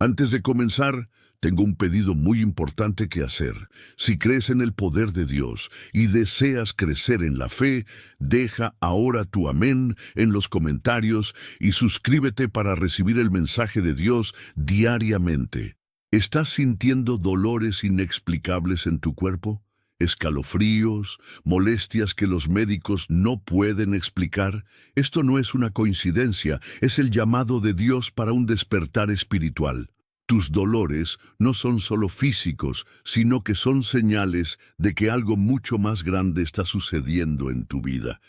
Antes de comenzar, tengo un pedido muy importante que hacer. Si crees en el poder de Dios y deseas crecer en la fe, deja ahora tu amén en los comentarios y suscríbete para recibir el mensaje de Dios diariamente. ¿Estás sintiendo dolores inexplicables en tu cuerpo? ¿Escalofríos, molestias que los médicos no pueden explicar? Esto no es una coincidencia, es el llamado de Dios para un despertar espiritual. Tus dolores no son solo físicos, sino que son señales de que algo mucho más grande está sucediendo en tu vida.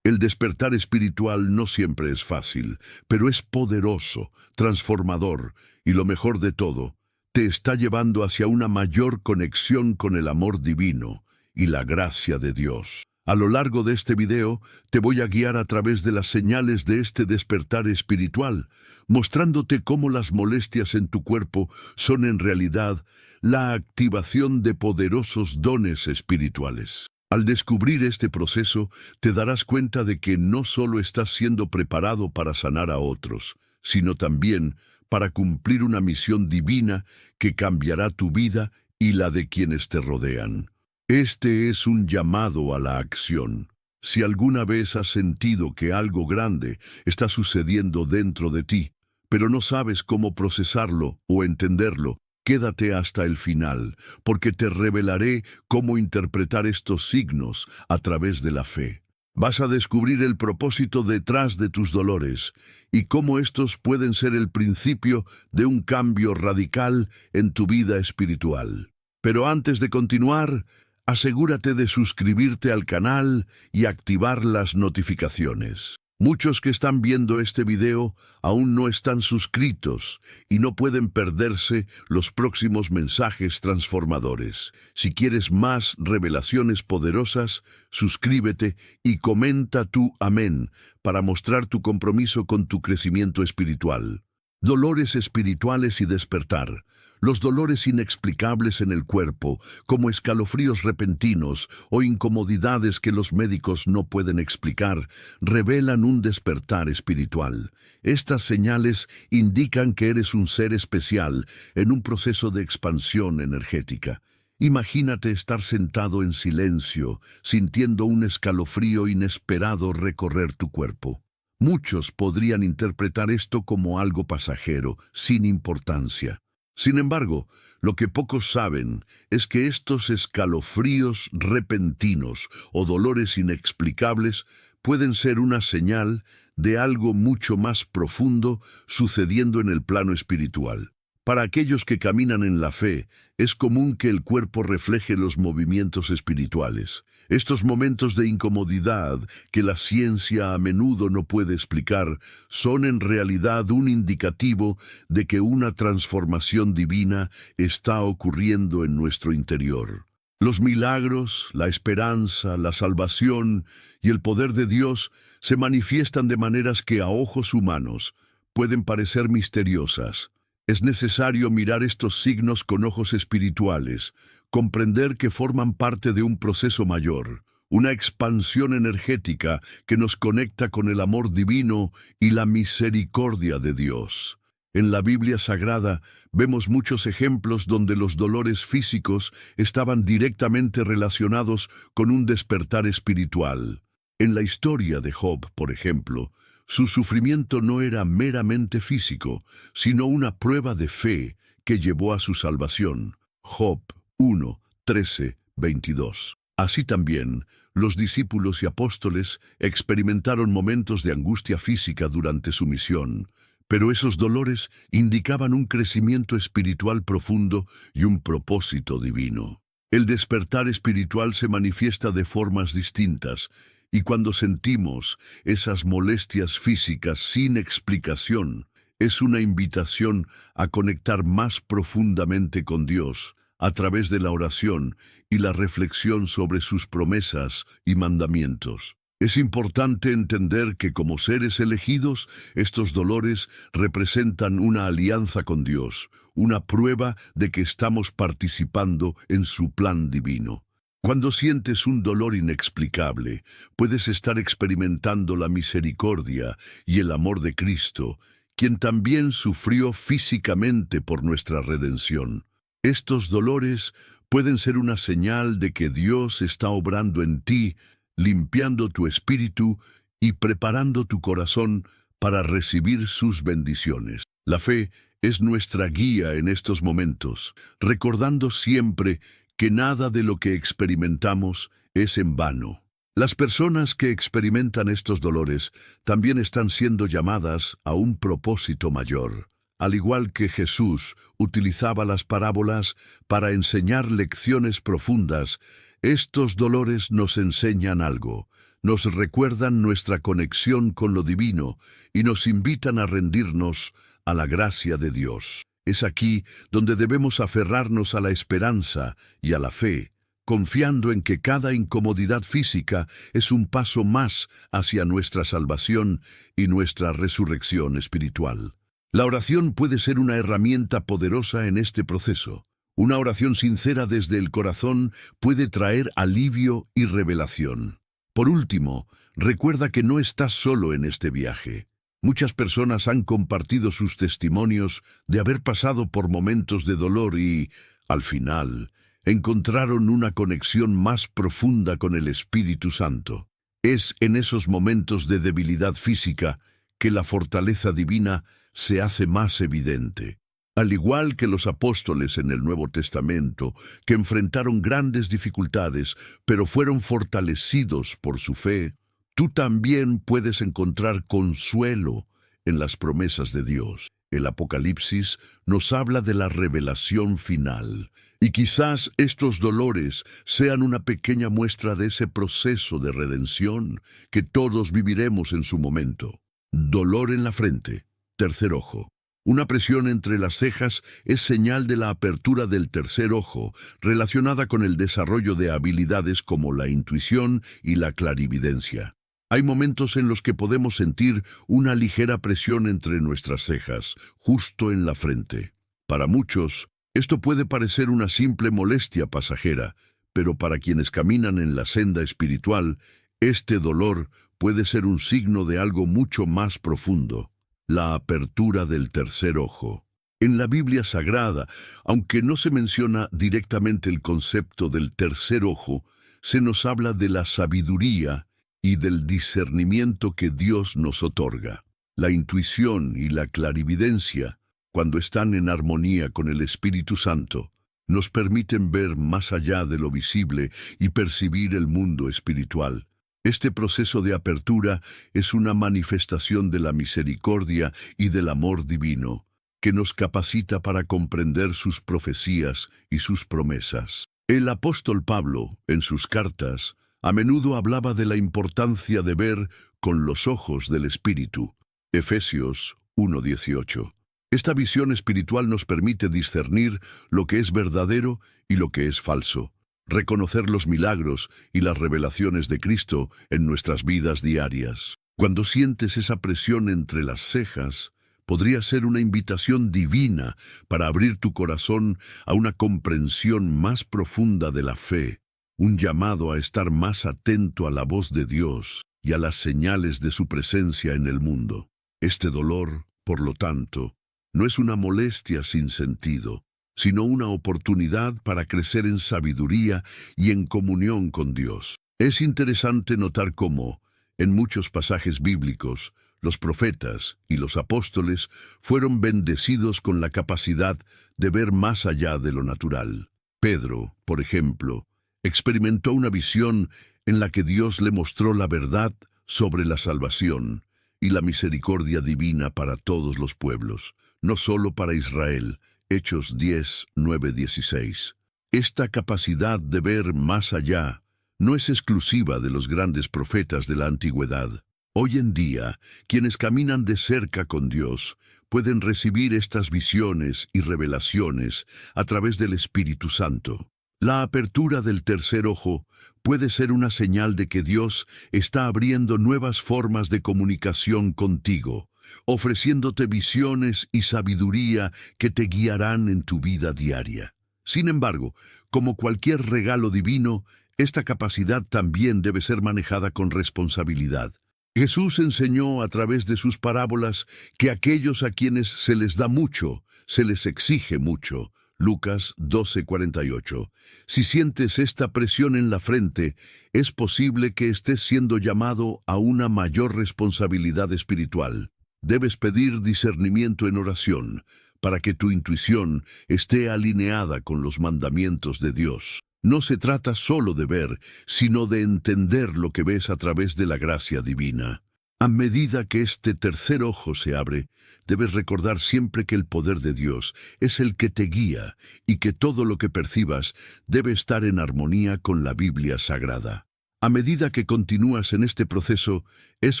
El despertar espiritual no siempre es fácil, pero es poderoso, transformador y lo mejor de todo, te está llevando hacia una mayor conexión con el amor divino y la gracia de Dios. A lo largo de este video, te voy a guiar a través de las señales de este despertar espiritual, mostrándote cómo las molestias en tu cuerpo son en realidad la activación de poderosos dones espirituales. Al descubrir este proceso, te darás cuenta de que no solo estás siendo preparado para sanar a otros, sino también para cumplir una misión divina que cambiará tu vida y la de quienes te rodean. Este es un llamado a la acción. Si alguna vez has sentido que algo grande está sucediendo dentro de ti, pero no sabes cómo procesarlo o entenderlo, quédate hasta el final, porque te revelaré cómo interpretar estos signos a través de la fe. Vas a descubrir el propósito detrás de tus dolores y cómo estos pueden ser el principio de un cambio radical en tu vida espiritual. Pero antes de continuar, asegúrate de suscribirte al canal y activar las notificaciones. Muchos que están viendo este video aún no están suscritos y no pueden perderse los próximos mensajes transformadores. Si quieres más revelaciones poderosas, suscríbete y comenta tu amén para mostrar tu compromiso con tu crecimiento espiritual. Dolores espirituales y despertar. Los dolores inexplicables en el cuerpo, como escalofríos repentinos o incomodidades que los médicos no pueden explicar, revelan un despertar espiritual. Estas señales indican que eres un ser especial en un proceso de expansión energética. Imagínate estar sentado en silencio, sintiendo un escalofrío inesperado recorrer tu cuerpo. Muchos podrían interpretar esto como algo pasajero, sin importancia. Sin embargo, lo que pocos saben es que estos escalofríos repentinos o dolores inexplicables pueden ser una señal de algo mucho más profundo sucediendo en el plano espiritual. Para aquellos que caminan en la fe, es común que el cuerpo refleje los movimientos espirituales. Estos momentos de incomodidad que la ciencia a menudo no puede explicar son en realidad un indicativo de que una transformación divina está ocurriendo en nuestro interior. Los milagros, la esperanza, la salvación y el poder de Dios se manifiestan de maneras que a ojos humanos pueden parecer misteriosas. Es necesario mirar estos signos con ojos espirituales, comprender que forman parte de un proceso mayor, una expansión energética que nos conecta con el amor divino y la misericordia de Dios. En la Biblia Sagrada vemos muchos ejemplos donde los dolores físicos estaban directamente relacionados con un despertar espiritual. En la historia de Job, por ejemplo, su sufrimiento no era meramente físico, sino una prueba de fe que llevó a su salvación. Job 1, 13, 22. Así también, los discípulos y apóstoles experimentaron momentos de angustia física durante su misión, pero esos dolores indicaban un crecimiento espiritual profundo y un propósito divino. El despertar espiritual se manifiesta de formas distintas, y cuando sentimos esas molestias físicas sin explicación, es una invitación a conectar más profundamente con Dios a través de la oración y la reflexión sobre sus promesas y mandamientos. Es importante entender que como seres elegidos, estos dolores representan una alianza con Dios, una prueba de que estamos participando en su plan divino. Cuando sientes un dolor inexplicable, puedes estar experimentando la misericordia y el amor de Cristo, quien también sufrió físicamente por nuestra redención. Estos dolores pueden ser una señal de que Dios está obrando en ti, limpiando tu espíritu y preparando tu corazón para recibir sus bendiciones. La fe es nuestra guía en estos momentos, recordando siempre que nada de lo que experimentamos es en vano. Las personas que experimentan estos dolores también están siendo llamadas a un propósito mayor. Al igual que Jesús utilizaba las parábolas para enseñar lecciones profundas, estos dolores nos enseñan algo, nos recuerdan nuestra conexión con lo divino y nos invitan a rendirnos a la gracia de Dios. Es aquí donde debemos aferrarnos a la esperanza y a la fe, confiando en que cada incomodidad física es un paso más hacia nuestra salvación y nuestra resurrección espiritual. La oración puede ser una herramienta poderosa en este proceso. Una oración sincera desde el corazón puede traer alivio y revelación. Por último, recuerda que no estás solo en este viaje. Muchas personas han compartido sus testimonios de haber pasado por momentos de dolor y, al final, encontraron una conexión más profunda con el Espíritu Santo. Es en esos momentos de debilidad física que la fortaleza divina se hace más evidente. Al igual que los apóstoles en el Nuevo Testamento, que enfrentaron grandes dificultades, pero fueron fortalecidos por su fe, tú también puedes encontrar consuelo en las promesas de Dios. El Apocalipsis nos habla de la revelación final, y quizás estos dolores sean una pequeña muestra de ese proceso de redención que todos viviremos en su momento. Dolor en la frente, tercer ojo. Una presión entre las cejas es señal de la apertura del tercer ojo, relacionada con el desarrollo de habilidades como la intuición y la clarividencia. Hay momentos en los que podemos sentir una ligera presión entre nuestras cejas, justo en la frente. Para muchos, esto puede parecer una simple molestia pasajera, pero para quienes caminan en la senda espiritual, este dolor puede ser un signo de algo mucho más profundo. La apertura del tercer ojo. En la Biblia Sagrada, aunque no se menciona directamente el concepto del tercer ojo, se nos habla de la sabiduría y del discernimiento que Dios nos otorga. La intuición y la clarividencia, cuando están en armonía con el Espíritu Santo, nos permiten ver más allá de lo visible y percibir el mundo espiritual. Este proceso de apertura es una manifestación de la misericordia y del amor divino, que nos capacita para comprender sus profecías y sus promesas. El apóstol Pablo, en sus cartas, a menudo hablaba de la importancia de ver con los ojos del Espíritu. Efesios 1:18. Esta visión espiritual nos permite discernir lo que es verdadero y lo que es falso, reconocer los milagros y las revelaciones de Cristo en nuestras vidas diarias. Cuando sientes esa presión entre las cejas, podría ser una invitación divina para abrir tu corazón a una comprensión más profunda de la fe, un llamado a estar más atento a la voz de Dios y a las señales de su presencia en el mundo. Este dolor, por lo tanto, no es una molestia sin sentido, sino una oportunidad para crecer en sabiduría y en comunión con Dios. Es interesante notar cómo, en muchos pasajes bíblicos, los profetas y los apóstoles fueron bendecidos con la capacidad de ver más allá de lo natural. Pedro, por ejemplo, experimentó una visión en la que Dios le mostró la verdad sobre la salvación y la misericordia divina para todos los pueblos, no solo para Israel. Hechos 10:9-16. Esta capacidad de ver más allá no es exclusiva de los grandes profetas de la antigüedad. Hoy en día, quienes caminan de cerca con Dios pueden recibir estas visiones y revelaciones a través del Espíritu Santo. La apertura del tercer ojo puede ser una señal de que Dios está abriendo nuevas formas de comunicación contigo, ofreciéndote visiones y sabiduría que te guiarán en tu vida diaria. Sin embargo, como cualquier regalo divino, esta capacidad también debe ser manejada con responsabilidad. Jesús enseñó a través de sus parábolas que aquellos a quienes se les da mucho, se les exige mucho. Lucas 12:48. Si sientes esta presión en la frente, es posible que estés siendo llamado a una mayor responsabilidad espiritual. Debes pedir discernimiento en oración, para que tu intuición esté alineada con los mandamientos de Dios. No se trata solo de ver, sino de entender lo que ves a través de la gracia divina. A medida que este tercer ojo se abre, debes recordar siempre que el poder de Dios es el que te guía y que todo lo que percibas debe estar en armonía con la Biblia Sagrada. A medida que continúas en este proceso, es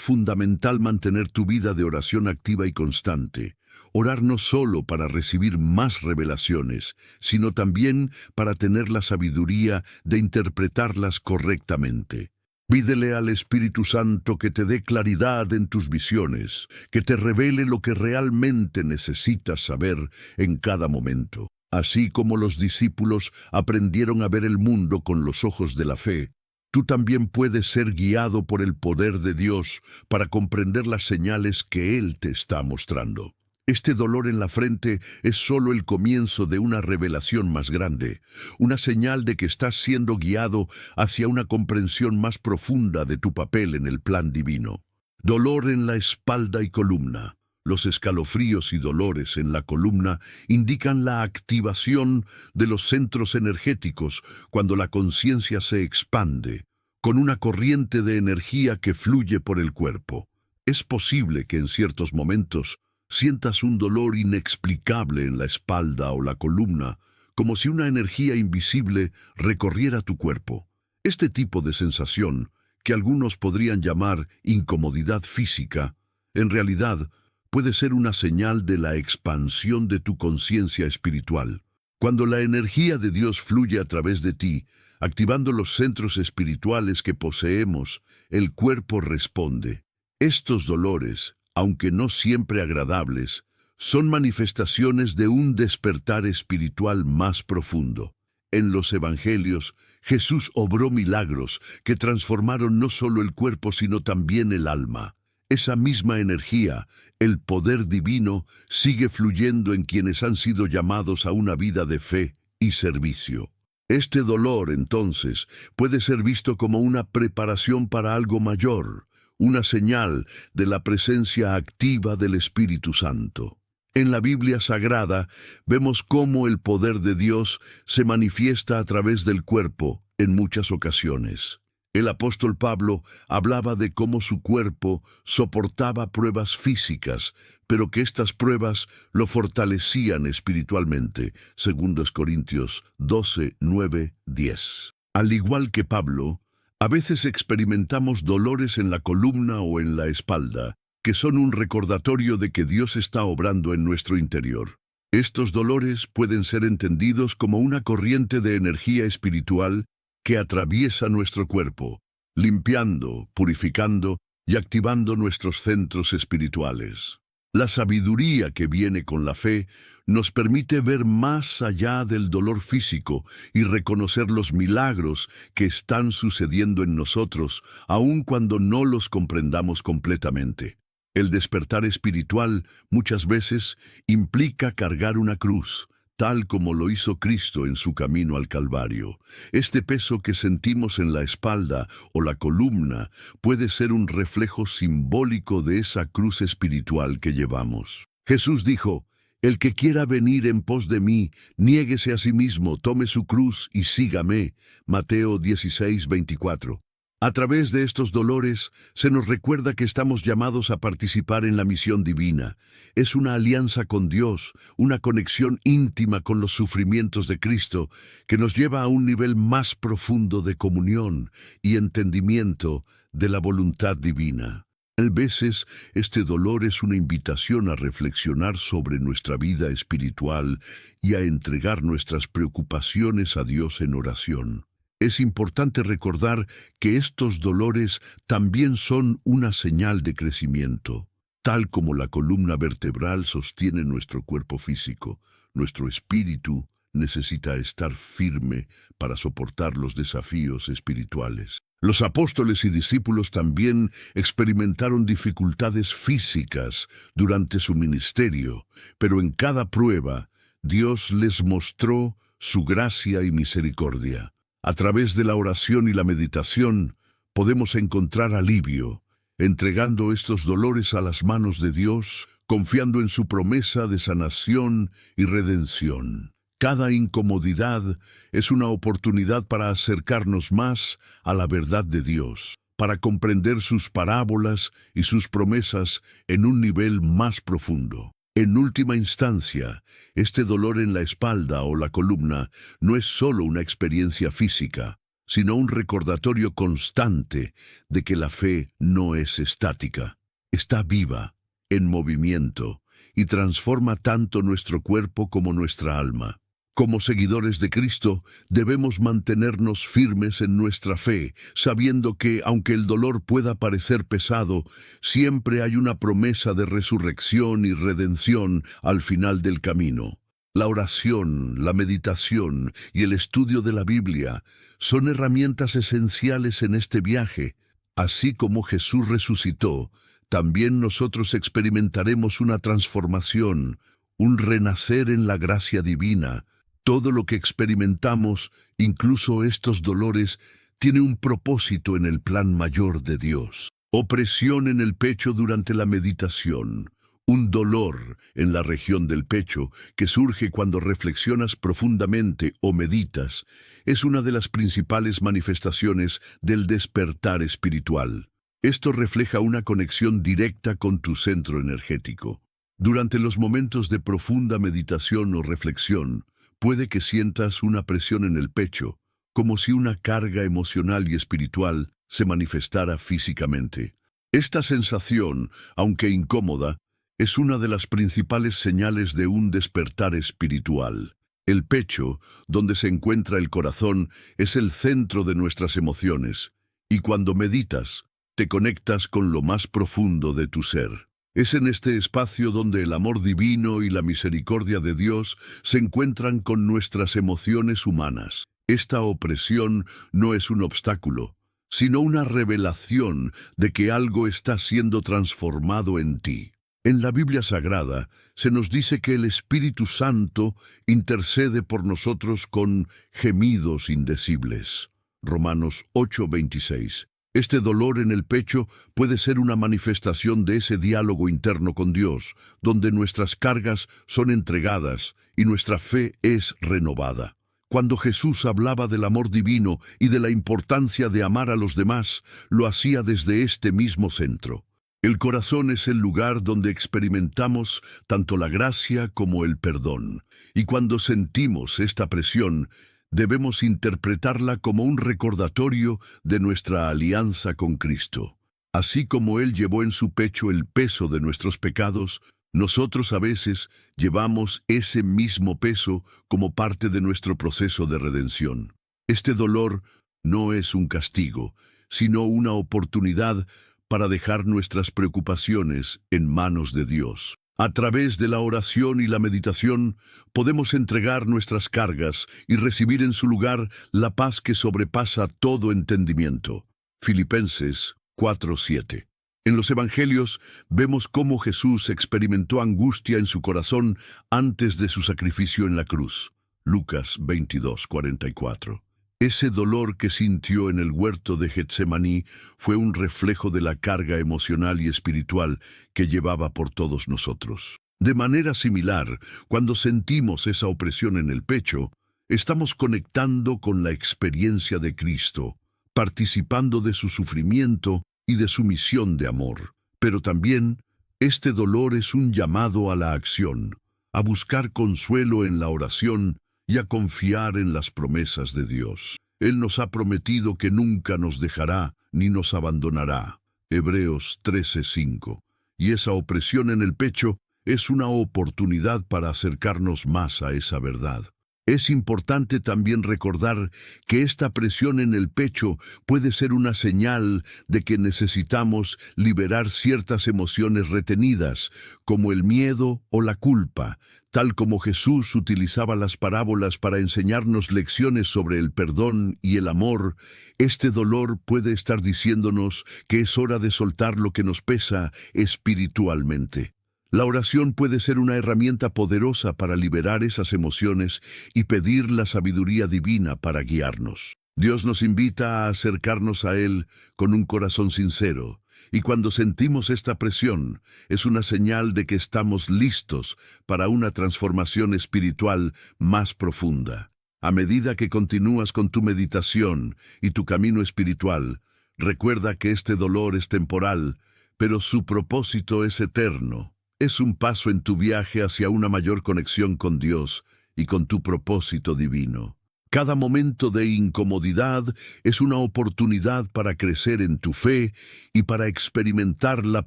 fundamental mantener tu vida de oración activa y constante. Orar no solo para recibir más revelaciones, sino también para tener la sabiduría de interpretarlas correctamente. Pídele al Espíritu Santo que te dé claridad en tus visiones, que te revele lo que realmente necesitas saber en cada momento. Así como los discípulos aprendieron a ver el mundo con los ojos de la fe, tú también puedes ser guiado por el poder de Dios para comprender las señales que Él te está mostrando. Este dolor en la frente es solo el comienzo de una revelación más grande, una señal de que estás siendo guiado hacia una comprensión más profunda de tu papel en el plan divino. Dolor en la espalda y columna. Los escalofríos y dolores en la columna indican la activación de los centros energéticos cuando la conciencia se expande, con una corriente de energía que fluye por el cuerpo. Es posible que en ciertos momentos sientas un dolor inexplicable en la espalda o la columna, como si una energía invisible recorriera tu cuerpo. Este tipo de sensación, que algunos podrían llamar incomodidad física, en realidad puede ser una señal de la expansión de tu conciencia espiritual. Cuando la energía de Dios fluye a través de ti, activando los centros espirituales que poseemos, el cuerpo responde. Estos dolores, aunque no siempre agradables, son manifestaciones de un despertar espiritual más profundo. En los Evangelios, Jesús obró milagros que transformaron no solo el cuerpo sino también el alma. Esa misma energía, el poder divino, sigue fluyendo en quienes han sido llamados a una vida de fe y servicio. Este dolor, entonces, puede ser visto como una preparación para algo mayor, una señal de la presencia activa del Espíritu Santo. En la Biblia Sagrada vemos cómo el poder de Dios se manifiesta a través del cuerpo en muchas ocasiones. El apóstol Pablo hablaba de cómo su cuerpo soportaba pruebas físicas, pero que estas pruebas lo fortalecían espiritualmente. 2 Corintios 12, 9, 10. Al igual que Pablo, a veces experimentamos dolores en la columna o en la espalda, que son un recordatorio de que Dios está obrando en nuestro interior. Estos dolores pueden ser entendidos como una corriente de energía espiritual que atraviesa nuestro cuerpo, limpiando, purificando y activando nuestros centros espirituales. La sabiduría que viene con la fe nos permite ver más allá del dolor físico y reconocer los milagros que están sucediendo en nosotros, aun cuando no los comprendamos completamente. El despertar espiritual muchas veces implica cargar una cruz, tal como lo hizo Cristo en su camino al Calvario. Este peso que sentimos en la espalda o la columna puede ser un reflejo simbólico de esa cruz espiritual que llevamos. Jesús dijo: «El que quiera venir en pos de mí, niéguese a sí mismo, tome su cruz y sígame». Mateo 16:24. A través de estos dolores se nos recuerda que estamos llamados a participar en la misión divina. Es una alianza con Dios, una conexión íntima con los sufrimientos de Cristo que nos lleva a un nivel más profundo de comunión y entendimiento de la voluntad divina. A veces, este dolor es una invitación a reflexionar sobre nuestra vida espiritual y a entregar nuestras preocupaciones a Dios en oración. Es importante recordar que estos dolores también son una señal de crecimiento. Tal como la columna vertebral sostiene nuestro cuerpo físico, nuestro espíritu necesita estar firme para soportar los desafíos espirituales. Los apóstoles y discípulos también experimentaron dificultades físicas durante su ministerio, pero en cada prueba Dios les mostró su gracia y misericordia. A través de la oración y la meditación podemos encontrar alivio, entregando estos dolores a las manos de Dios, confiando en su promesa de sanación y redención. Cada incomodidad es una oportunidad para acercarnos más a la verdad de Dios, para comprender sus parábolas y sus promesas en un nivel más profundo. En última instancia, este dolor en la espalda o la columna no es solo una experiencia física, sino un recordatorio constante de que la fe no es estática, está viva, en movimiento, y transforma tanto nuestro cuerpo como nuestra alma. Como seguidores de Cristo, debemos mantenernos firmes en nuestra fe, sabiendo que, aunque el dolor pueda parecer pesado, siempre hay una promesa de resurrección y redención al final del camino. La oración, la meditación y el estudio de la Biblia son herramientas esenciales en este viaje. Así como Jesús resucitó, también nosotros experimentaremos una transformación, un renacer en la gracia divina. Todo lo que experimentamos, incluso estos dolores, tiene un propósito en el plan mayor de Dios. Opresión en el pecho durante la meditación. Un dolor en la región del pecho que surge cuando reflexionas profundamente o meditas es una de las principales manifestaciones del despertar espiritual. Esto refleja una conexión directa con tu centro energético. Durante los momentos de profunda meditación o reflexión, puede que sientas una presión en el pecho, como si una carga emocional y espiritual se manifestara físicamente. Esta sensación, aunque incómoda, es una de las principales señales de un despertar espiritual. El pecho, donde se encuentra el corazón, es el centro de nuestras emociones, y cuando meditas, te conectas con lo más profundo de tu ser. Es en este espacio donde el amor divino y la misericordia de Dios se encuentran con nuestras emociones humanas. Esta opresión no es un obstáculo, sino una revelación de que algo está siendo transformado en ti. En la Biblia Sagrada se nos dice que el Espíritu Santo intercede por nosotros con gemidos indecibles. Romanos 8:26. Este dolor en el pecho puede ser una manifestación de ese diálogo interno con Dios, donde nuestras cargas son entregadas y nuestra fe es renovada. Cuando Jesús hablaba del amor divino y de la importancia de amar a los demás, lo hacía desde este mismo centro. El corazón es el lugar donde experimentamos tanto la gracia como el perdón, y cuando sentimos esta presión, debemos interpretarla como un recordatorio de nuestra alianza con Cristo. Así como Él llevó en su pecho el peso de nuestros pecados, nosotros a veces llevamos ese mismo peso como parte de nuestro proceso de redención. Este dolor no es un castigo, sino una oportunidad para dejar nuestras preocupaciones en manos de Dios. A través de la oración y la meditación, podemos entregar nuestras cargas y recibir en su lugar la paz que sobrepasa todo entendimiento. Filipenses 4:7. En los Evangelios vemos cómo Jesús experimentó angustia en su corazón antes de su sacrificio en la cruz. Lucas 22:44. Ese dolor que sintió en el huerto de Getsemaní fue un reflejo de la carga emocional y espiritual que llevaba por todos nosotros. De manera similar, cuando sentimos esa opresión en el pecho, estamos conectando con la experiencia de Cristo, participando de su sufrimiento y de su misión de amor. Pero también, este dolor es un llamado a la acción, a buscar consuelo en la oración y a confiar en las promesas de Dios. Él nos ha prometido que nunca nos dejará ni nos abandonará. Hebreos 13:5. Y esa opresión en el pecho es una oportunidad para acercarnos más a esa verdad. Es importante también recordar que esta presión en el pecho puede ser una señal de que necesitamos liberar ciertas emociones retenidas, como el miedo o la culpa, tal como Jesús utilizaba las parábolas para enseñarnos lecciones sobre el perdón y el amor. Este dolor puede estar diciéndonos que es hora de soltar lo que nos pesa espiritualmente. La oración puede ser una herramienta poderosa para liberar esas emociones y pedir la sabiduría divina para guiarnos. Dios nos invita a acercarnos a Él con un corazón sincero, y cuando sentimos esta presión, es una señal de que estamos listos para una transformación espiritual más profunda. A medida que continúas con tu meditación y tu camino espiritual, recuerda que este dolor es temporal, pero su propósito es eterno. Es un paso en tu viaje hacia una mayor conexión con Dios y con tu propósito divino. Cada momento de incomodidad es una oportunidad para crecer en tu fe y para experimentar la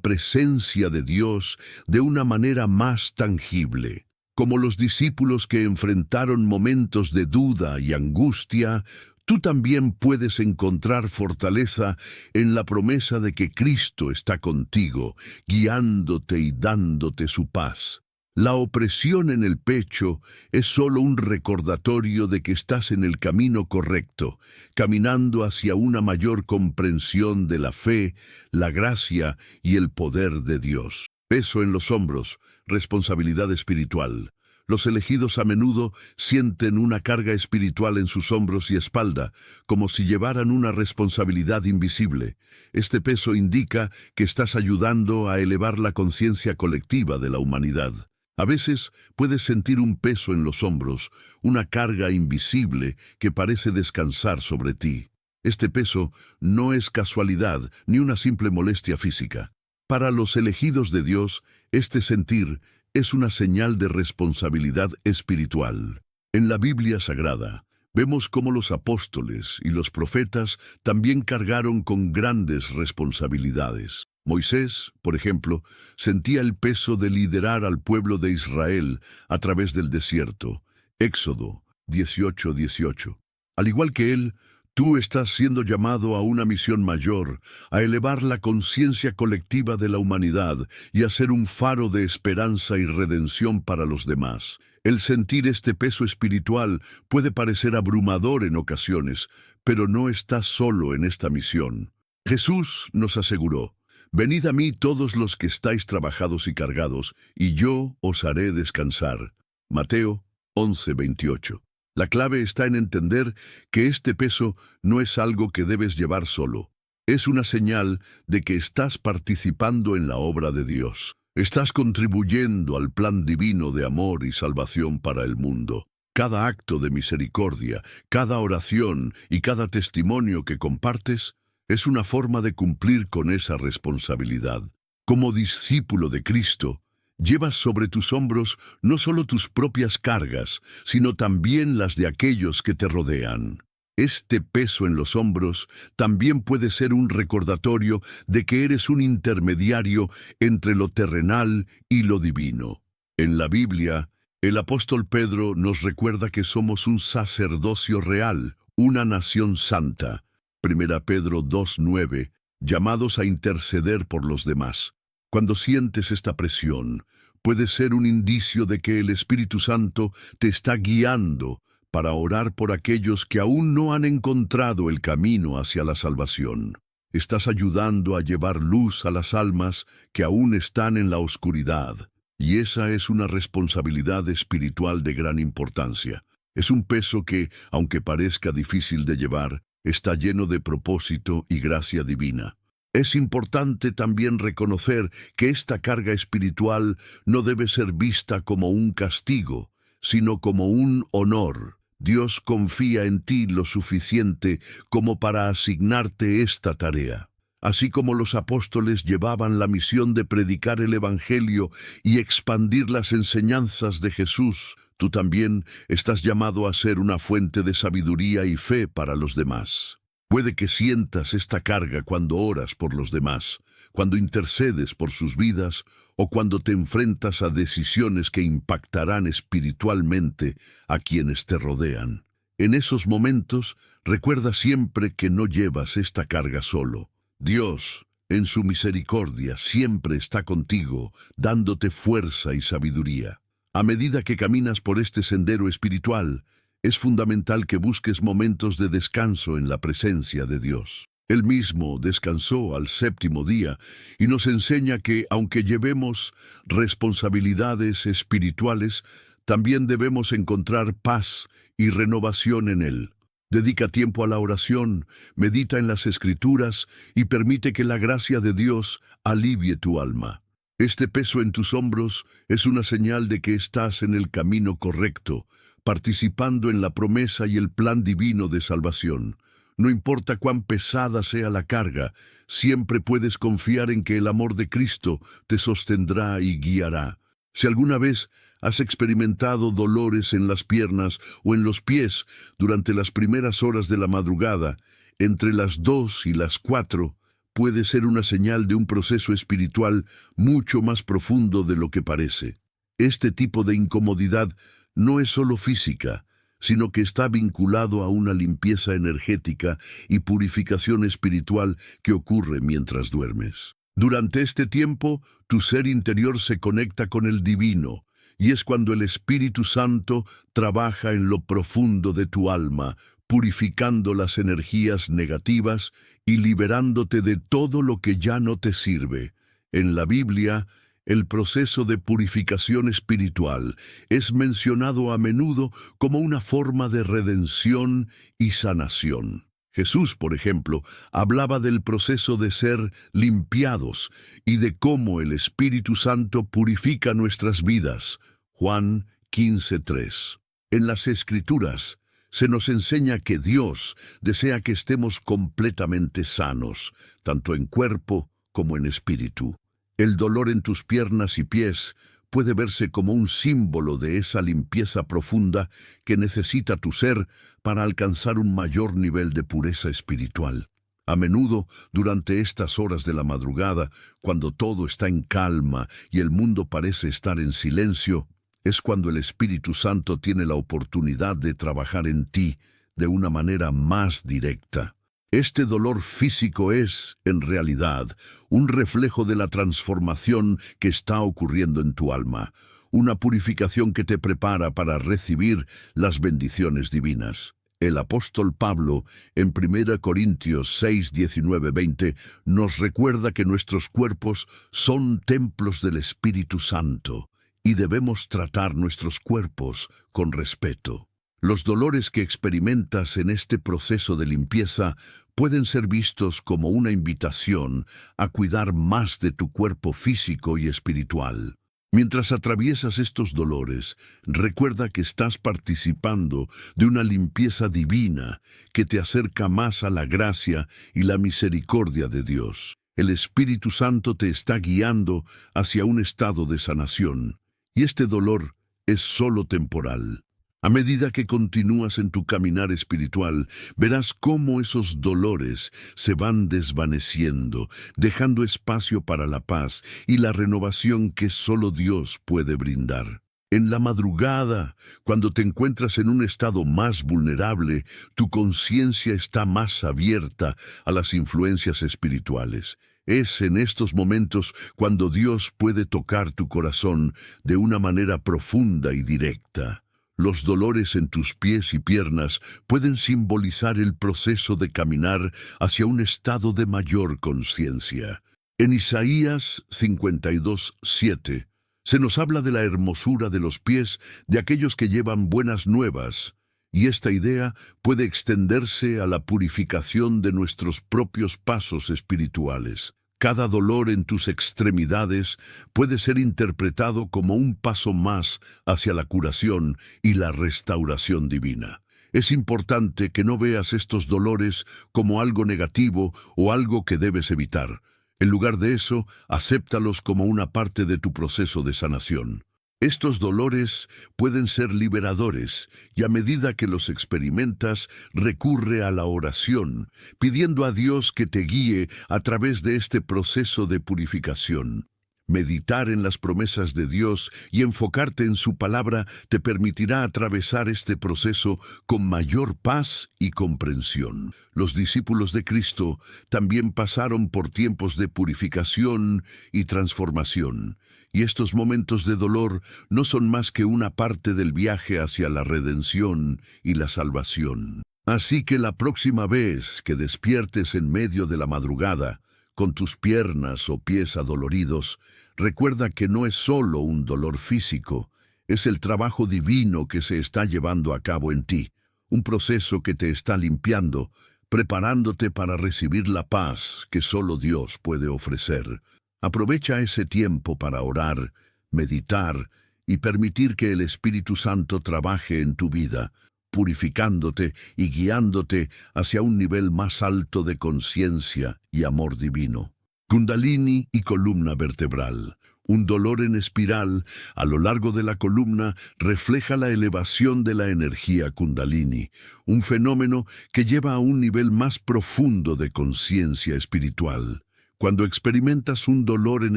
presencia de Dios de una manera más tangible. Como los discípulos que enfrentaron momentos de duda y angustia, tú también puedes encontrar fortaleza en la promesa de que Cristo está contigo, guiándote y dándote su paz. La opresión en el pecho es solo un recordatorio de que estás en el camino correcto, caminando hacia una mayor comprensión de la fe, la gracia y el poder de Dios. Peso en los hombros, responsabilidad espiritual. Los elegidos a menudo sienten una carga espiritual en sus hombros y espalda, como si llevaran una responsabilidad invisible. Este peso indica que estás ayudando a elevar la conciencia colectiva de la humanidad. A veces puedes sentir un peso en los hombros, una carga invisible que parece descansar sobre ti. Este peso no es casualidad ni una simple molestia física. Para los elegidos de Dios, este sentir es una señal de responsabilidad espiritual. En la Biblia Sagrada, vemos cómo los apóstoles y los profetas también cargaron con grandes responsabilidades. Moisés, por ejemplo, sentía el peso de liderar al pueblo de Israel a través del desierto. Éxodo 18:18. Al igual que él, tú estás siendo llamado a una misión mayor, a elevar la conciencia colectiva de la humanidad y a ser un faro de esperanza y redención para los demás. El sentir este peso espiritual puede parecer abrumador en ocasiones, pero no estás solo en esta misión. Jesús nos aseguró: «Venid a mí todos los que estáis trabajados y cargados, y yo os haré descansar». Mateo 11:28. La clave está en entender que este peso no es algo que debes llevar solo. Es una señal de que estás participando en la obra de Dios. Estás contribuyendo al plan divino de amor y salvación para el mundo. Cada acto de misericordia, cada oración y cada testimonio que compartes es una forma de cumplir con esa responsabilidad. Como discípulo de Cristo, llevas sobre tus hombros no solo tus propias cargas, sino también las de aquellos que te rodean. Este peso en los hombros también puede ser un recordatorio de que eres un intermediario entre lo terrenal y lo divino. En la Biblia, el apóstol Pedro nos recuerda que somos un sacerdocio real, una nación santa. 1 Pedro 2:9, llamados a interceder por los demás. Cuando sientes esta presión, puede ser un indicio de que el Espíritu Santo te está guiando para orar por aquellos que aún no han encontrado el camino hacia la salvación. Estás ayudando a llevar luz a las almas que aún están en la oscuridad, y esa es una responsabilidad espiritual de gran importancia. Es un peso que, aunque parezca difícil de llevar, está lleno de propósito y gracia divina. Es importante también reconocer que esta carga espiritual no debe ser vista como un castigo, sino como un honor. Dios confía en ti lo suficiente como para asignarte esta tarea. Así como los apóstoles llevaban la misión de predicar el Evangelio y expandir las enseñanzas de Jesús, tú también estás llamado a ser una fuente de sabiduría y fe para los demás. Puede que sientas esta carga cuando oras por los demás, cuando intercedes por sus vidas o cuando te enfrentas a decisiones que impactarán espiritualmente a quienes te rodean. En esos momentos, recuerda siempre que no llevas esta carga solo. Dios, en su misericordia, siempre está contigo, dándote fuerza y sabiduría. A medida que caminas por este sendero espiritual, es fundamental que busques momentos de descanso en la presencia de Dios. Él mismo descansó al séptimo día y nos enseña que, aunque llevemos responsabilidades espirituales, también debemos encontrar paz y renovación en Él. Dedica tiempo a la oración, medita en las Escrituras y permite que la gracia de Dios alivie tu alma. Este peso en tus hombros es una señal de que estás en el camino correcto, participando en la promesa y el plan divino de salvación. No importa cuán pesada sea la carga, siempre puedes confiar en que el amor de Cristo te sostendrá y guiará. Si alguna vez has experimentado dolores en las piernas o en los pies durante las primeras horas de la madrugada, entre las 2 y las 4, puede ser una señal de un proceso espiritual mucho más profundo de lo que parece. Este tipo de incomodidad no es solo física, sino que está vinculado a una limpieza energética y purificación espiritual que ocurre mientras duermes. Durante este tiempo, tu ser interior se conecta con el divino, y es cuando el Espíritu Santo trabaja en lo profundo de tu alma, purificando las energías negativas y liberándote de todo lo que ya no te sirve. En la Biblia, el proceso de purificación espiritual es mencionado a menudo como una forma de redención y sanación. Jesús, por ejemplo, hablaba del proceso de ser limpiados y de cómo el Espíritu Santo purifica nuestras vidas. Juan 15:3. En las Escrituras se nos enseña que Dios desea que estemos completamente sanos, tanto en cuerpo como en espíritu. El dolor en tus piernas y pies puede verse como un símbolo de esa limpieza profunda que necesita tu ser para alcanzar un mayor nivel de pureza espiritual. A menudo, durante estas horas de la madrugada, cuando todo está en calma y el mundo parece estar en silencio, es cuando el Espíritu Santo tiene la oportunidad de trabajar en ti de una manera más directa. Este dolor físico es, en realidad, un reflejo de la transformación que está ocurriendo en tu alma, una purificación que te prepara para recibir las bendiciones divinas. El apóstol Pablo, en 1 Corintios 6, 19, 20, nos recuerda que nuestros cuerpos son templos del Espíritu Santo y debemos tratar nuestros cuerpos con respeto. Los dolores que experimentas en este proceso de limpieza pueden ser vistos como una invitación a cuidar más de tu cuerpo físico y espiritual. Mientras atraviesas estos dolores, recuerda que estás participando de una limpieza divina que te acerca más a la gracia y la misericordia de Dios. El Espíritu Santo te está guiando hacia un estado de sanación, y este dolor es solo temporal. A medida que continúas en tu caminar espiritual, verás cómo esos dolores se van desvaneciendo, dejando espacio para la paz y la renovación que solo Dios puede brindar. En la madrugada, cuando te encuentras en un estado más vulnerable, tu conciencia está más abierta a las influencias espirituales. Es en estos momentos cuando Dios puede tocar tu corazón de una manera profunda y directa. Los dolores en tus pies y piernas pueden simbolizar el proceso de caminar hacia un estado de mayor conciencia. En Isaías 52:7 se nos habla de la hermosura de los pies de aquellos que llevan buenas nuevas, y esta idea puede extenderse a la purificación de nuestros propios pasos espirituales. Cada dolor en tus extremidades puede ser interpretado como un paso más hacia la curación y la restauración divina. Es importante que no veas estos dolores como algo negativo o algo que debes evitar. En lugar de eso, acéptalos como una parte de tu proceso de sanación. Estos dolores pueden ser liberadores y a medida que los experimentas, recurre a la oración, pidiendo a Dios que te guíe a través de este proceso de purificación. Meditar en las promesas de Dios y enfocarte en su palabra te permitirá atravesar este proceso con mayor paz y comprensión. Los discípulos de Cristo también pasaron por tiempos de purificación y transformación, y estos momentos de dolor no son más que una parte del viaje hacia la redención y la salvación. Así que la próxima vez que despiertes en medio de la madrugada, con tus piernas o pies adoloridos, recuerda que no es solo un dolor físico, es el trabajo divino que se está llevando a cabo en ti, un proceso que te está limpiando, preparándote para recibir la paz que solo Dios puede ofrecer. Aprovecha ese tiempo para orar, meditar y permitir que el Espíritu Santo trabaje en tu vida, purificándote y guiándote hacia un nivel más alto de conciencia y amor divino. Kundalini y columna vertebral. Un dolor en espiral a lo largo de la columna refleja la elevación de la energía Kundalini, un fenómeno que lleva a un nivel más profundo de conciencia espiritual. Cuando experimentas un dolor en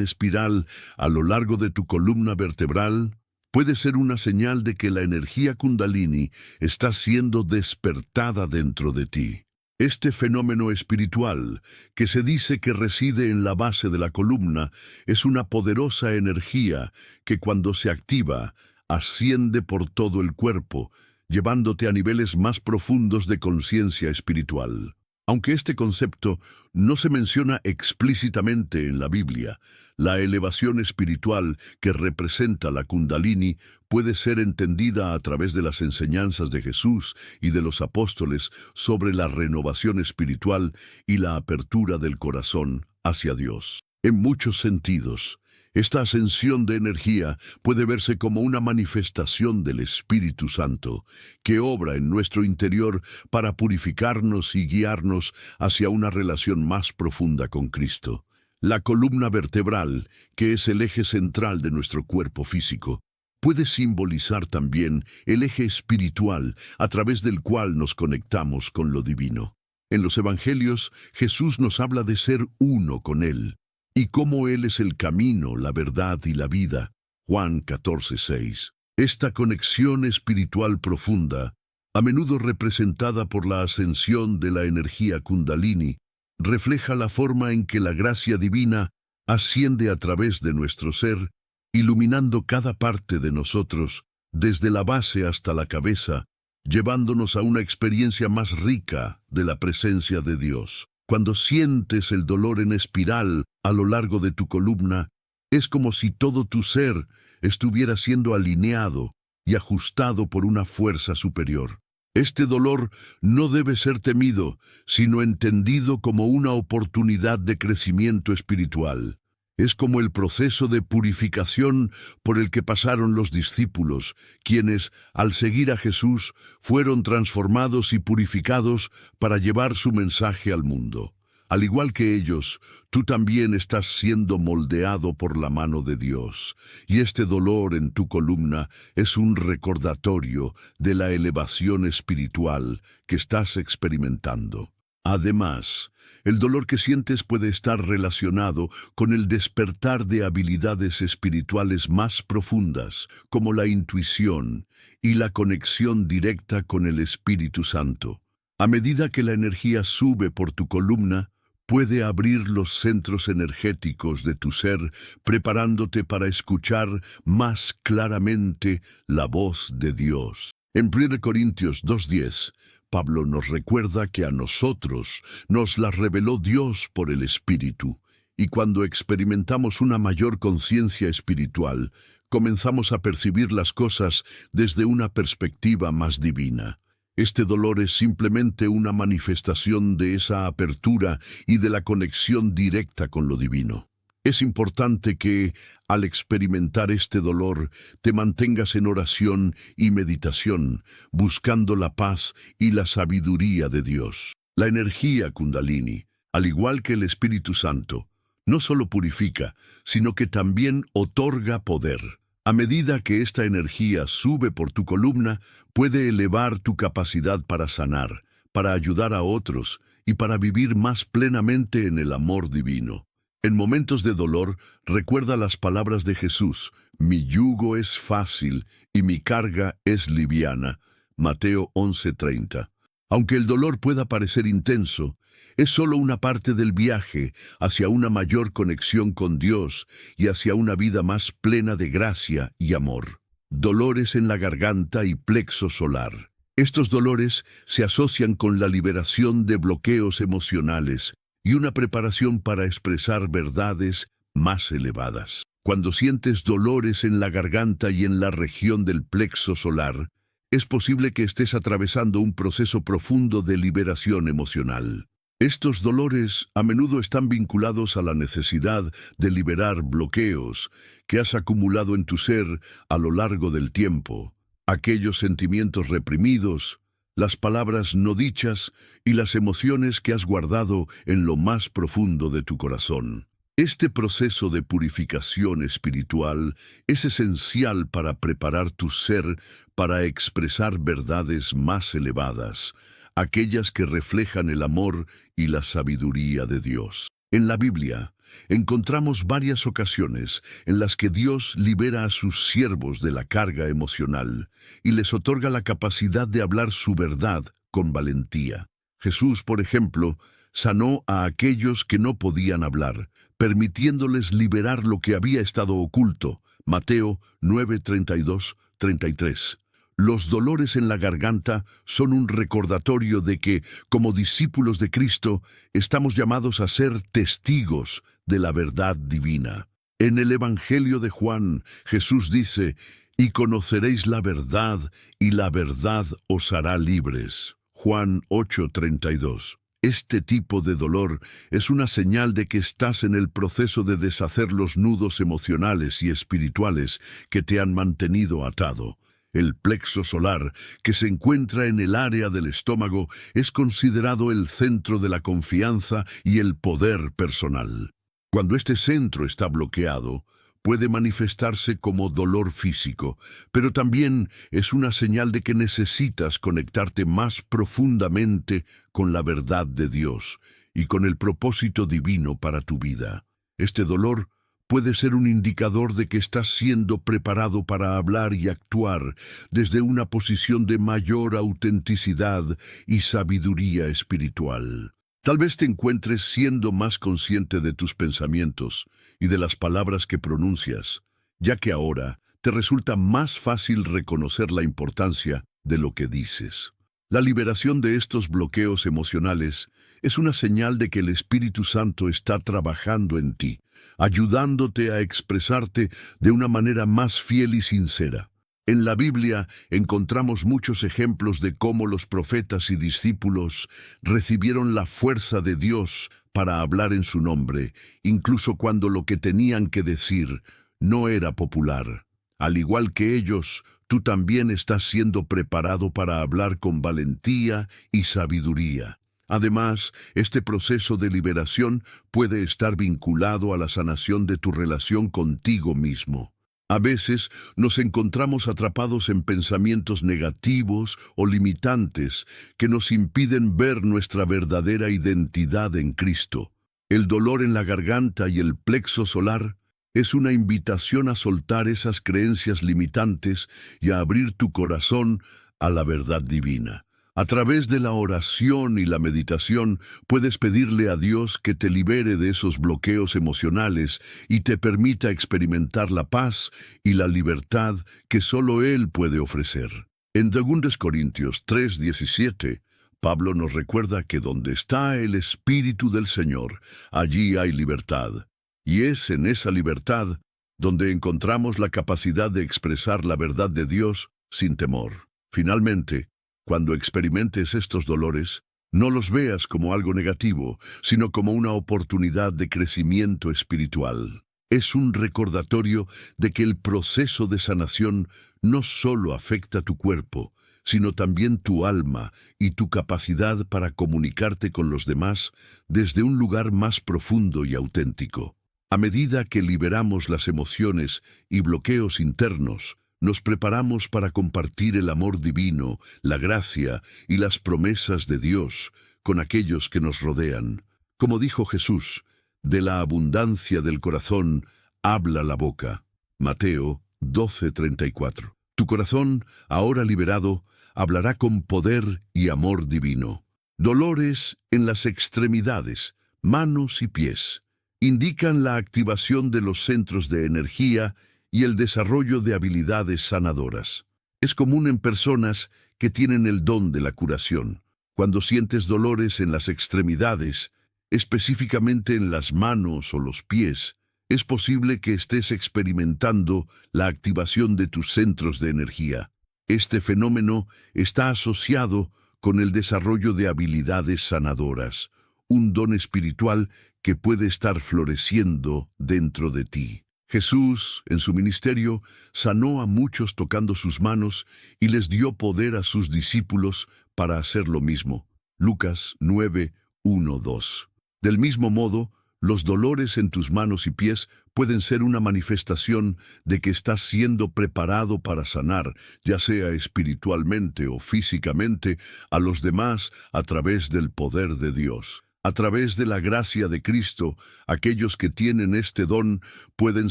espiral a lo largo de tu columna vertebral, puede ser una señal de que la energía Kundalini está siendo despertada dentro de ti. Este fenómeno espiritual, que se dice que reside en la base de la columna, es una poderosa energía que cuando se activa, asciende por todo el cuerpo, llevándote a niveles más profundos de conciencia espiritual. Aunque este concepto no se menciona explícitamente en la Biblia, la elevación espiritual que representa la Kundalini puede ser entendida a través de las enseñanzas de Jesús y de los apóstoles sobre la renovación espiritual y la apertura del corazón hacia Dios. En muchos sentidos, esta ascensión de energía puede verse como una manifestación del Espíritu Santo, que obra en nuestro interior para purificarnos y guiarnos hacia una relación más profunda con Cristo. La columna vertebral, que es el eje central de nuestro cuerpo físico, puede simbolizar también el eje espiritual a través del cual nos conectamos con lo divino. En los Evangelios, Jesús nos habla de ser uno con Él, y cómo Él es el camino, la verdad y la vida. Juan 14:6. Esta conexión espiritual profunda, a menudo representada por la ascensión de la energía Kundalini, refleja la forma en que la gracia divina asciende a través de nuestro ser, iluminando cada parte de nosotros, desde la base hasta la cabeza, llevándonos a una experiencia más rica de la presencia de Dios. Cuando sientes el dolor en espiral a lo largo de tu columna, es como si todo tu ser estuviera siendo alineado y ajustado por una fuerza superior. Este dolor no debe ser temido, sino entendido como una oportunidad de crecimiento espiritual. Es como el proceso de purificación por el que pasaron los discípulos, quienes, al seguir a Jesús, fueron transformados y purificados para llevar su mensaje al mundo. Al igual que ellos, tú también estás siendo moldeado por la mano de Dios, y este dolor en tu columna es un recordatorio de la elevación espiritual que estás experimentando. Además, el dolor que sientes puede estar relacionado con el despertar de habilidades espirituales más profundas, como la intuición y la conexión directa con el Espíritu Santo. A medida que la energía sube por tu columna, puede abrir los centros energéticos de tu ser, preparándote para escuchar más claramente la voz de Dios. En 1 Corintios 2:10, Pablo nos recuerda que a nosotros nos la reveló Dios por el Espíritu, y cuando experimentamos una mayor conciencia espiritual, comenzamos a percibir las cosas desde una perspectiva más divina. Este dolor es simplemente una manifestación de esa apertura y de la conexión directa con lo divino. Es importante que, al experimentar este dolor, te mantengas en oración y meditación, buscando la paz y la sabiduría de Dios. La energía Kundalini, al igual que el Espíritu Santo, no solo purifica, sino que también otorga poder. A medida que esta energía sube por tu columna, puede elevar tu capacidad para sanar, para ayudar a otros y para vivir más plenamente en el amor divino. En momentos de dolor, recuerda las palabras de Jesús: mi yugo es fácil y mi carga es liviana. Mateo 11:30. Aunque el dolor pueda parecer intenso, es solo una parte del viaje hacia una mayor conexión con Dios y hacia una vida más plena de gracia y amor. Dolores en la garganta y plexo solar. Estos dolores se asocian con la liberación de bloqueos emocionales y una preparación para expresar verdades más elevadas. Cuando sientes dolores en la garganta y en la región del plexo solar, es posible que estés atravesando un proceso profundo de liberación emocional. Estos dolores a menudo están vinculados a la necesidad de liberar bloqueos que has acumulado en tu ser a lo largo del tiempo, aquellos sentimientos reprimidos, las palabras no dichas y las emociones que has guardado en lo más profundo de tu corazón. Este proceso de purificación espiritual es esencial para preparar tu ser para expresar verdades más elevadas, aquellas que reflejan el amor y la sabiduría de Dios. En la Biblia, encontramos varias ocasiones en las que Dios libera a sus siervos de la carga emocional y les otorga la capacidad de hablar su verdad con valentía. Jesús, por ejemplo, sanó a aquellos que no podían hablar, permitiéndoles liberar lo que había estado oculto. Mateo 9:32-33. Los dolores en la garganta son un recordatorio de que, como discípulos de Cristo, estamos llamados a ser testigos de la verdad divina. En el Evangelio de Juan, Jesús dice: «Y conoceréis la verdad, y la verdad os hará libres». Juan 8:32. Este tipo de dolor es una señal de que estás en el proceso de deshacer los nudos emocionales y espirituales que te han mantenido atado. El plexo solar, que se encuentra en el área del estómago, es considerado el centro de la confianza y el poder personal. Cuando este centro está bloqueado, puede manifestarse como dolor físico, pero también es una señal de que necesitas conectarte más profundamente con la verdad de Dios y con el propósito divino para tu vida. Este dolor puede ser un indicador de que estás siendo preparado para hablar y actuar desde una posición de mayor autenticidad y sabiduría espiritual. Tal vez te encuentres siendo más consciente de tus pensamientos y de las palabras que pronuncias, ya que ahora te resulta más fácil reconocer la importancia de lo que dices. La liberación de estos bloqueos emocionales es una señal de que el Espíritu Santo está trabajando en ti, ayudándote a expresarte de una manera más fiel y sincera. En la Biblia encontramos muchos ejemplos de cómo los profetas y discípulos recibieron la fuerza de Dios para hablar en su nombre, incluso cuando lo que tenían que decir no era popular. Al igual que ellos, tú también estás siendo preparado para hablar con valentía y sabiduría. Además, este proceso de liberación puede estar vinculado a la sanación de tu relación contigo mismo. A veces nos encontramos atrapados en pensamientos negativos o limitantes que nos impiden ver nuestra verdadera identidad en Cristo. El dolor en la garganta y el plexo solar es una invitación a soltar esas creencias limitantes y a abrir tu corazón a la verdad divina. A través de la oración y la meditación puedes pedirle a Dios que te libere de esos bloqueos emocionales y te permita experimentar la paz y la libertad que solo Él puede ofrecer. En 2 Corintios 3:17, Pablo nos recuerda que donde está el Espíritu del Señor, allí hay libertad. Y es en esa libertad donde encontramos la capacidad de expresar la verdad de Dios sin temor. Finalmente, cuando experimentes estos dolores, no los veas como algo negativo, sino como una oportunidad de crecimiento espiritual. Es un recordatorio de que el proceso de sanación no solo afecta tu cuerpo, sino también tu alma y tu capacidad para comunicarte con los demás desde un lugar más profundo y auténtico. A medida que liberamos las emociones y bloqueos internos, nos preparamos para compartir el amor divino, la gracia y las promesas de Dios con aquellos que nos rodean. Como dijo Jesús, de la abundancia del corazón habla la boca. Mateo 12:34. Tu corazón, ahora liberado, hablará con poder y amor divino. Dolores en las extremidades, manos y pies, indican la activación de los centros de energía y el desarrollo de habilidades sanadoras. Es común en personas que tienen el don de la curación. Cuando sientes dolores en las extremidades, específicamente en las manos o los pies, es posible que estés experimentando la activación de tus centros de energía. Este fenómeno está asociado con el desarrollo de habilidades sanadoras, un don espiritual que puede estar floreciendo dentro de ti. Jesús, en su ministerio, sanó a muchos tocando sus manos y les dio poder a sus discípulos para hacer lo mismo. Lucas 9:1-2. Del mismo modo, los dolores en tus manos y pies pueden ser una manifestación de que estás siendo preparado para sanar, ya sea espiritualmente o físicamente, a los demás a través del poder de Dios. A través de la gracia de Cristo, aquellos que tienen este don pueden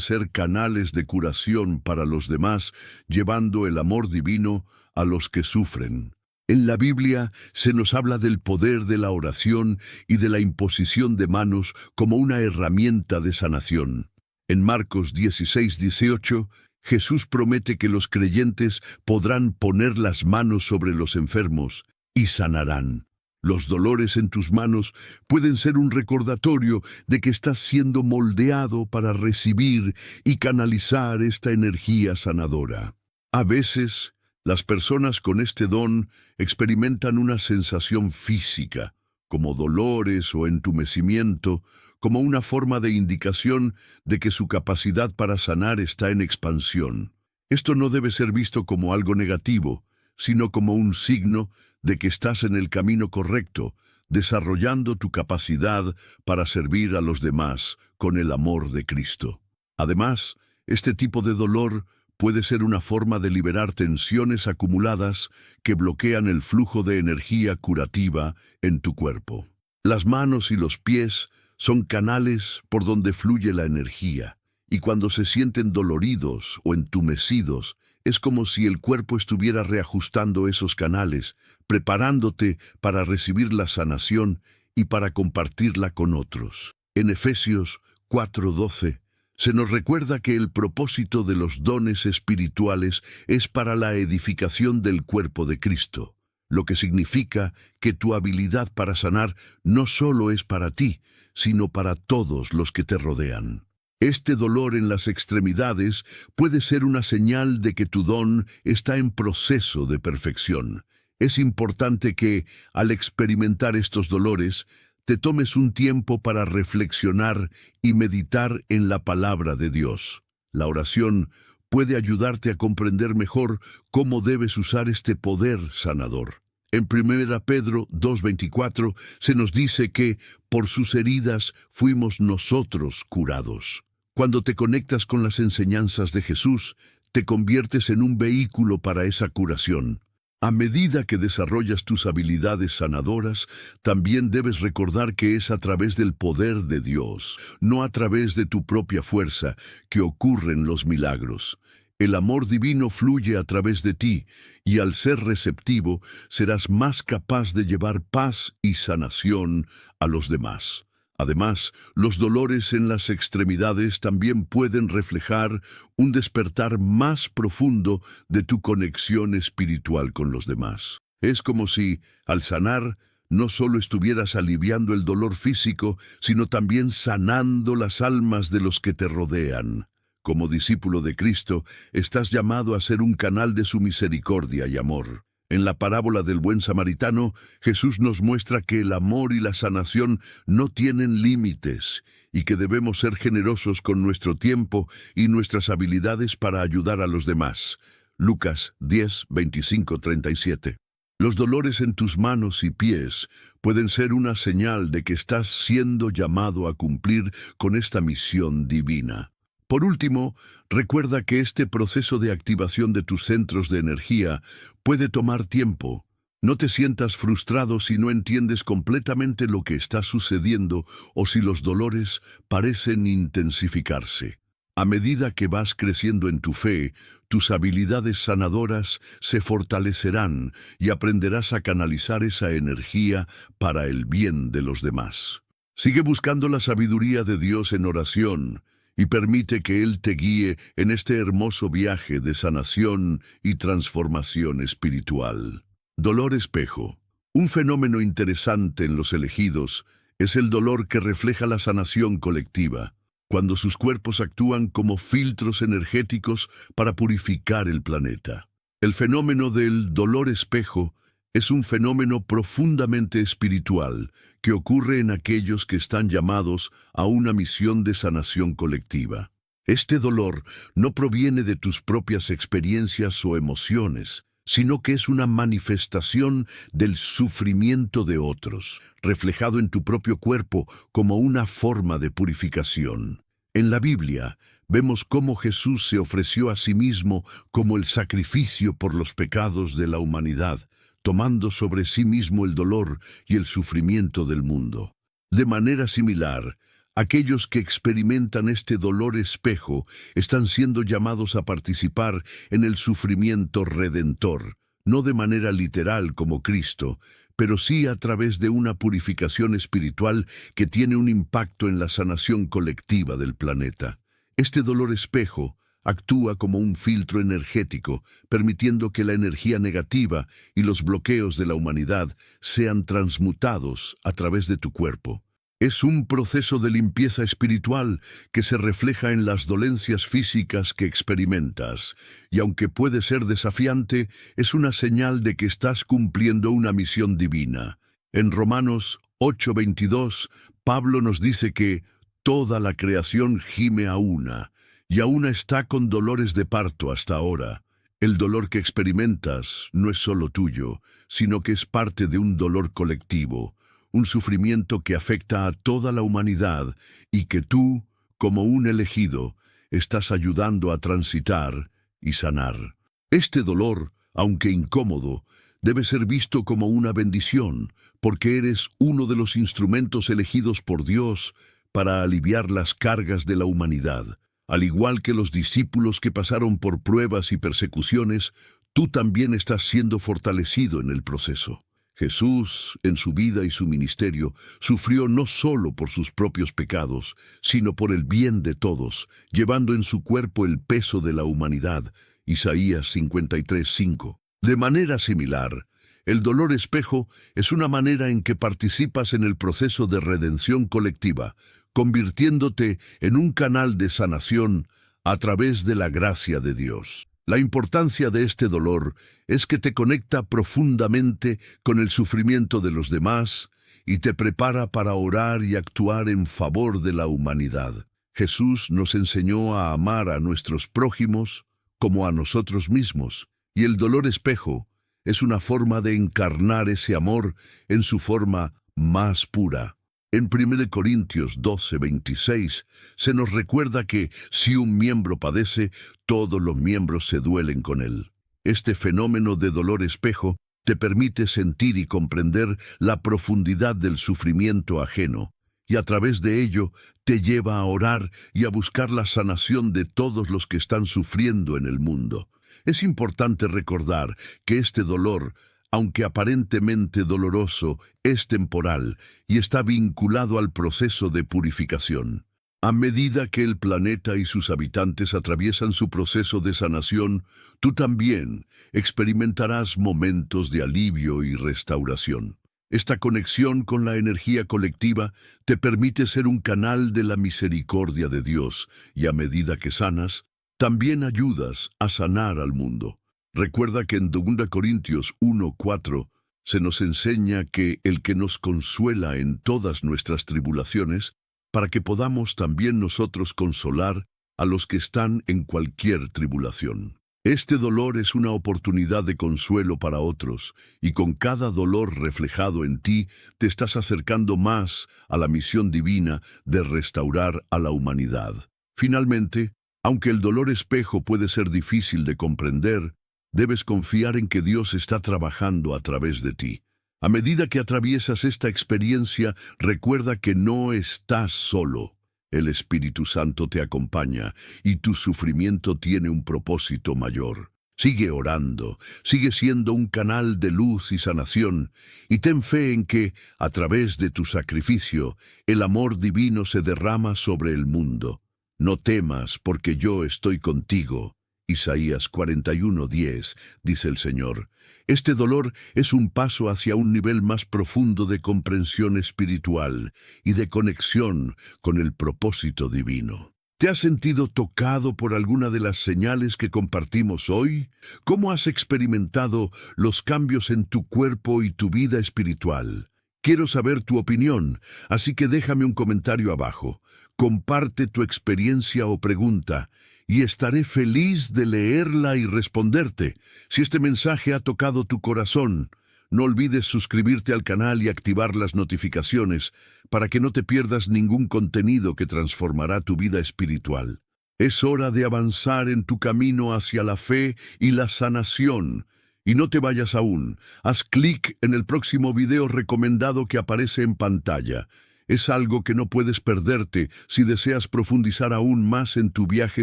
ser canales de curación para los demás, llevando el amor divino a los que sufren. En la Biblia se nos habla del poder de la oración y de la imposición de manos como una herramienta de sanación. En Marcos 16:18, Jesús promete que los creyentes podrán poner las manos sobre los enfermos y sanarán. Los dolores en tus manos pueden ser un recordatorio de que estás siendo moldeado para recibir y canalizar esta energía sanadora. A veces, las personas con este don experimentan una sensación física, como dolores o entumecimiento, como una forma de indicación de que su capacidad para sanar está en expansión. Esto no debe ser visto como algo negativo, sino como un signo de que estás en el camino correcto, desarrollando tu capacidad para servir a los demás con el amor de Cristo. Además, este tipo de dolor puede ser una forma de liberar tensiones acumuladas que bloquean el flujo de energía curativa en tu cuerpo. Las manos y los pies son canales por donde fluye la energía, y cuando se sienten doloridos o entumecidos, es como si el cuerpo estuviera reajustando esos canales, preparándote para recibir la sanación y para compartirla con otros. En Efesios 4:12, se nos recuerda que el propósito de los dones espirituales es para la edificación del cuerpo de Cristo, lo que significa que tu habilidad para sanar no solo es para ti, sino para todos los que te rodean. Este dolor en las extremidades puede ser una señal de que tu don está en proceso de perfección. Es importante que, al experimentar estos dolores, te tomes un tiempo para reflexionar y meditar en la palabra de Dios. La oración puede ayudarte a comprender mejor cómo debes usar este poder sanador. En 1 Pedro 2:24 se nos dice que por sus heridas fuimos nosotros curados. Cuando te conectas con las enseñanzas de Jesús, te conviertes en un vehículo para esa curación. A medida que desarrollas tus habilidades sanadoras, también debes recordar que es a través del poder de Dios, no a través de tu propia fuerza, que ocurren los milagros. El amor divino fluye a través de ti, y al ser receptivo, serás más capaz de llevar paz y sanación a los demás. Además, los dolores en las extremidades también pueden reflejar un despertar más profundo de tu conexión espiritual con los demás. Es como si, al sanar, no solo estuvieras aliviando el dolor físico, sino también sanando las almas de los que te rodean. Como discípulo de Cristo, estás llamado a ser un canal de su misericordia y amor. En la parábola del buen samaritano, Jesús nos muestra que el amor y la sanación no tienen límites y que debemos ser generosos con nuestro tiempo y nuestras habilidades para ayudar a los demás. Lucas 10:25-37. Los dolores en tus manos y pies pueden ser una señal de que estás siendo llamado a cumplir con esta misión divina. Por último, recuerda que este proceso de activación de tus centros de energía puede tomar tiempo. No te sientas frustrado si no entiendes completamente lo que está sucediendo o si los dolores parecen intensificarse. A medida que vas creciendo en tu fe, tus habilidades sanadoras se fortalecerán y aprenderás a canalizar esa energía para el bien de los demás. Sigue buscando la sabiduría de Dios en oración y permite que Él te guíe en este hermoso viaje de sanación y transformación espiritual. Dolor espejo. Un fenómeno interesante en los elegidos es el dolor que refleja la sanación colectiva, cuando sus cuerpos actúan como filtros energéticos para purificar el planeta. El fenómeno del dolor espejo es un fenómeno profundamente espiritual que ocurre en aquellos que están llamados a una misión de sanación colectiva. Este dolor no proviene de tus propias experiencias o emociones, sino que es una manifestación del sufrimiento de otros, reflejado en tu propio cuerpo como una forma de purificación. En la Biblia, vemos cómo Jesús se ofreció a sí mismo como el sacrificio por los pecados de la humanidad, tomando sobre sí mismo el dolor y el sufrimiento del mundo. De manera similar, aquellos que experimentan este dolor espejo están siendo llamados a participar en el sufrimiento redentor, no de manera literal como Cristo, pero sí a través de una purificación espiritual que tiene un impacto en la sanación colectiva del planeta. Este dolor espejo actúa como un filtro energético, permitiendo que la energía negativa y los bloqueos de la humanidad sean transmutados a través de tu cuerpo. Es un proceso de limpieza espiritual que se refleja en las dolencias físicas que experimentas, y aunque puede ser desafiante, es una señal de que estás cumpliendo una misión divina. En Romanos 8:22, Pablo nos dice que toda la creación gime a una, y aún está con dolores de parto hasta ahora. El dolor que experimentas no es solo tuyo, sino que es parte de un dolor colectivo, un sufrimiento que afecta a toda la humanidad y que tú, como un elegido, estás ayudando a transitar y sanar. Este dolor, aunque incómodo, debe ser visto como una bendición, porque eres uno de los instrumentos elegidos por Dios para aliviar las cargas de la humanidad. Al igual que los discípulos que pasaron por pruebas y persecuciones, tú también estás siendo fortalecido en el proceso. Jesús, en su vida y su ministerio, sufrió no solo por sus propios pecados, sino por el bien de todos, llevando en su cuerpo el peso de la humanidad. Isaías 53:5. De manera similar, el dolor espejo es una manera en que participas en el proceso de redención colectiva, convirtiéndote en un canal de sanación a través de la gracia de Dios. La importancia de este dolor es que te conecta profundamente con el sufrimiento de los demás y te prepara para orar y actuar en favor de la humanidad. Jesús nos enseñó a amar a nuestros prójimos como a nosotros mismos, y el dolor espejo es una forma de encarnar ese amor en su forma más pura. En 1 Corintios 12:26 se nos recuerda que si un miembro padece, todos los miembros se duelen con él. Este fenómeno de dolor espejo te permite sentir y comprender la profundidad del sufrimiento ajeno, y a través de ello te lleva a orar y a buscar la sanación de todos los que están sufriendo en el mundo. Es importante recordar que este dolor, aunque aparentemente doloroso, es temporal y está vinculado al proceso de purificación. A medida que el planeta y sus habitantes atraviesan su proceso de sanación, tú también experimentarás momentos de alivio y restauración. Esta conexión con la energía colectiva te permite ser un canal de la misericordia de Dios, y a medida que sanas, también ayudas a sanar al mundo. Recuerda que en 2 Corintios 1:4 se nos enseña que el que nos consuela en todas nuestras tribulaciones, para que podamos también nosotros consolar a los que están en cualquier tribulación. Este dolor es una oportunidad de consuelo para otros, y con cada dolor reflejado en ti, te estás acercando más a la misión divina de restaurar a la humanidad. Finalmente, aunque el dolor espejo puede ser difícil de comprender, debes confiar en que Dios está trabajando a través de ti. A medida que atraviesas esta experiencia, recuerda que no estás solo. El Espíritu Santo te acompaña y tu sufrimiento tiene un propósito mayor. Sigue orando, sigue siendo un canal de luz y sanación, y ten fe en que, a través de tu sacrificio, el amor divino se derrama sobre el mundo. No temas, porque yo estoy contigo. Isaías 41:10, dice el Señor. Este dolor es un paso hacia un nivel más profundo de comprensión espiritual y de conexión con el propósito divino. ¿Te has sentido tocado por alguna de las señales que compartimos hoy? ¿Cómo has experimentado los cambios en tu cuerpo y tu vida espiritual? Quiero saber tu opinión, así que déjame un comentario abajo. Comparte tu experiencia o pregunta, y estaré feliz de leerla y responderte. Si este mensaje ha tocado tu corazón, no olvides suscribirte al canal y activar las notificaciones para que no te pierdas ningún contenido que transformará tu vida espiritual. Es hora de avanzar en tu camino hacia la fe y la sanación. Y no te vayas aún. Haz clic en el próximo video recomendado que aparece en pantalla. Es algo que no puedes perderte si deseas profundizar aún más en tu viaje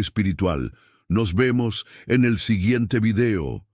espiritual. Nos vemos en el siguiente video.